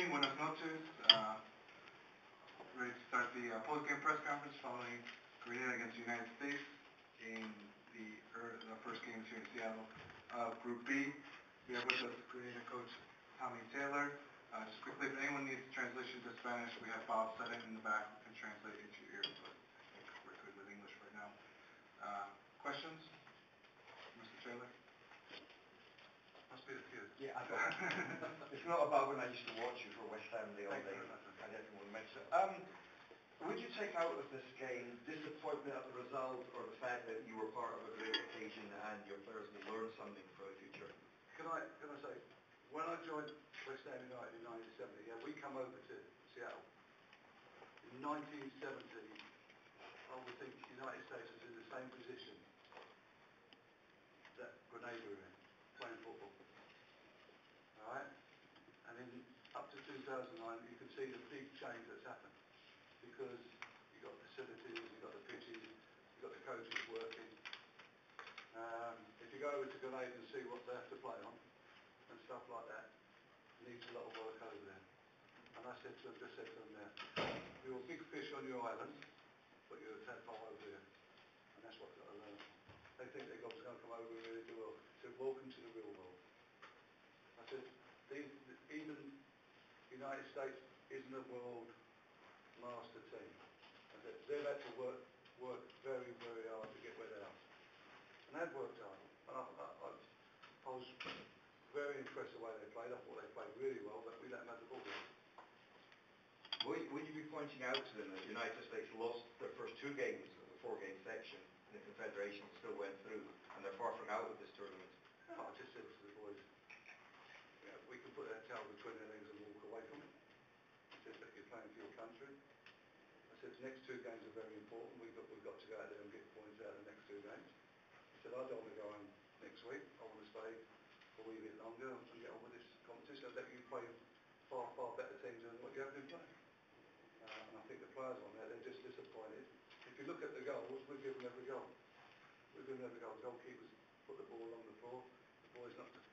evening, buenas noches. Ready to start the post-game press conference following Grenada against the United States in the first game here in Seattle of Group B. We have with us Grenada coach Tommy Taylor. Just quickly, if anyone needs translation to Spanish, we have Bob Sutton in the back who can translate into your ears, but I think we're good with English right now. Questions? Mr. Taylor? Must be the kids. Yeah, I got it. It's not about when I used to watch you for West Ham the old days. I definitely mix it. Would you take out of this game disappointment at the result or the fact that you were part of a great occasion and your players will learn something for the future? Can I say, when I joined West Ham United in 1970, we come over to Seattle. In 1970, I would think the United States was in the same position that Grenada were in, playing football. Alright? And in up to 2009, you can see the big change that's happened. Because you've got facilities, you've got the pitches, you've got the coaches working. If you go over to Grenada and see what they have to play on, and stuff like that, needs a lot of work over there. And I said to them, just said to them there, you're a big fish on your island, but you're a tadpole over here. And that's what they've got to learn. They think their job's going to come over and really do well. I said, welcome to the real world. I said, even the United States isn't a world master team. I said, they've had to work very, very hard to get where they are. And they've worked hard. And I was very impressed with the way they played. I thought they played really well, but we let them have the ball. Will you be pointing out to them that the United States lost their first two games of the four-game section and the Confederation still went through and they're far from out of this tournament? No, I just said to the boys, we can put our tail between their legs and walk away from it. I said that you're playing for your country. I said the next two games are very important. We've got to go out there and get points out of the next two games. I said I don't want to go home next week. I want to stay a wee bit longer and get on with this competition. I think you play far, far better teams than what you have been playing. And I think the players on there, they're just disappointed. If you look at the goals, we've given every goal. We've given every goal. Goalkeepers put the ball on the floor. The boys knocked a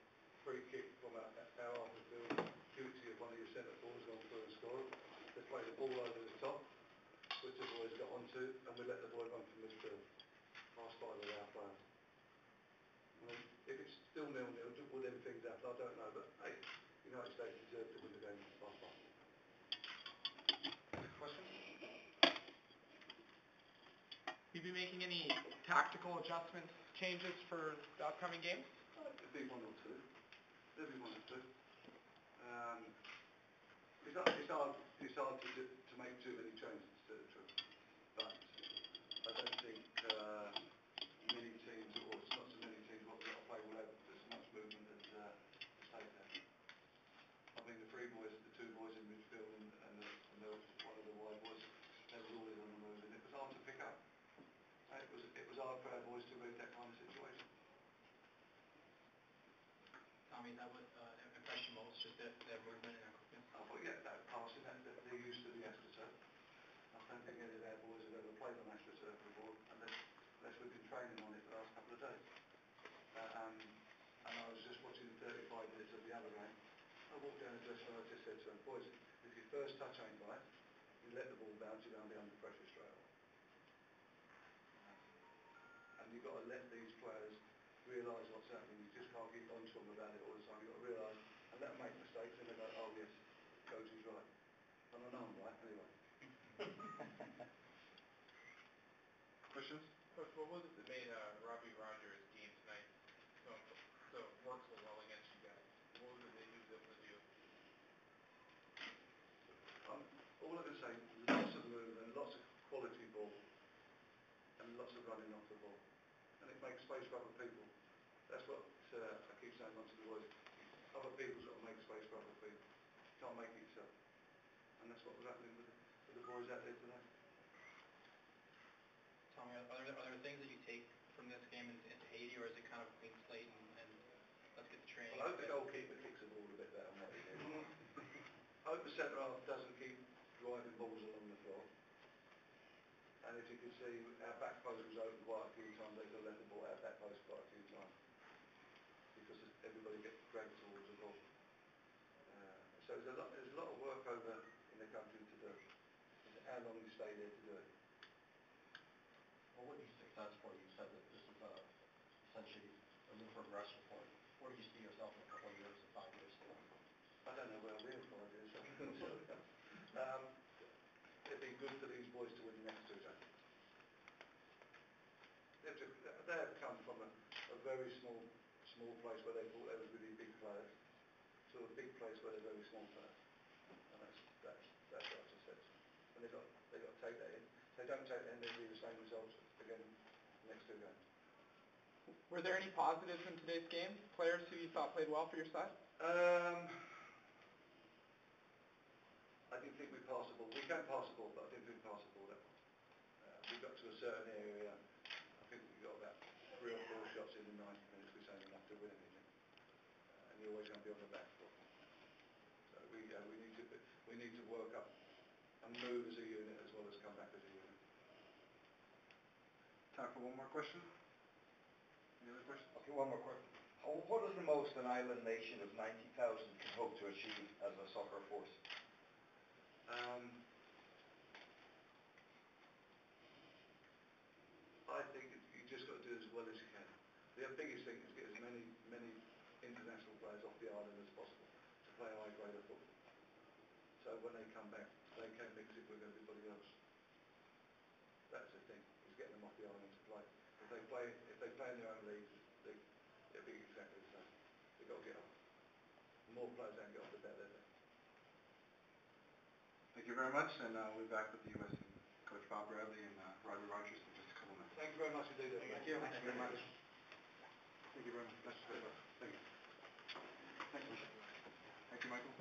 free kick from our half of the field. Duty of one of your centre forwards gone through and scored. They played the ball over the top, which the boys got onto, and we let the boy run from midfield. Past five of our players. I mean, if it's still 0-0, will them things happen? I don't know, but hey, the United States deserve to win the game by far. Questions? Will you be making any tactical adjustments, changes for the upcoming games? There'll be one or two. There'll be one or two. It's hard to make too many changes, to tell the truth. But I don't think many teams, or it's not so many teams, what we've got to play will have as much movement as State have. I mean, the two boys in midfield and one of the wide boys, they were always on the move, and it was hard to pick up. It was hard for our boys to read that kind of situation. Tommy, that would impress you most, just their movement and their quickness? I thought, yeah, that passing, they're used to the AstroTurf. I don't think any of our boys have ever played on AstroTurf before, unless we've been training on it the last couple of days. And I was just watching 35 minutes of the other game. I walked down the dressing room and I just said to them, boys, if your first touch ain't right, you let the ball bounce, you're going to be under pressure straight away. And you've got to let these players realise what's happening. You just can't keep on to them about it all the time. You've got to realise and let them make mistakes and they go, oh yes, coach is right. And I know I'm right anyway. Questions? Coach, what was it that made Robbie Rogers' game tonight so work so well against you guys? What was it that he was able to do? All I can say, lots of movement, lots of quality ball, and lots of running off the ball. And it makes space for other people. That's what I keep saying onto the boys. Other people's got to make space for other people. You can't make it yourself. And that's what was happening with the boys out there today. Tommy, are there things that you take from this game into Haiti, or is it kind of a clean slate and let's get the training? Well, I hope the goalkeeper kicks the ball a bit better than what he did. I hope the centre half doesn't keep driving balls along the floor. And if you can see, our back post was open quite a few times. They could have let the ball out back post quite a few times. Because everybody gets dragged towards the ball. So there's a lot of work. how long you stay there to do it. Well, what do you success for? You said that this is essentially a new progression for you. Where do you see yourself in a couple of years or 5 years? I don't know where I'll be in 5 years. It'd be good for these boys to win the next two games. They have come from a very small place where they thought they were really big players to a big place where they're very small players. And that's what I just said. And they've got to take that in. If they don't take that in, they'll be the same results again the next two games. Were there any positives in today's game? Players who you thought played well for your side? I didn't think we passed the ball. We can pass the ball, but I didn't think we passed the ball that much. We got to a certain area. I think we got about 3 or 4 shots in the 90 minutes, which ain't enough to win anything. And you're always going to be on the back foot. So we need to work up and move as a unit as well as come back as a unit. Time for one more question? Any other questions? Okay, one more question. What is the most an island nation of 90,000 can hope to achieve as a soccer force? I think you just got to do as well as you can. The biggest thing is get as many international players off the island as possible to play high grade of football. So when they come back, they can mix it with everybody else. That's the thing, is getting them off the island to play. If they play in their own leagues, it'll be exactly the same. They've got to get off. The more players they can get off, the better they're. Thank you very much, and we'll be back with the U.S. Coach Bob Bradley and Robbie Rogers in just a couple minutes. Thank you very much indeed. Thank you. Thank you very much. Thank you very much. Thank you. Thank you, Michael.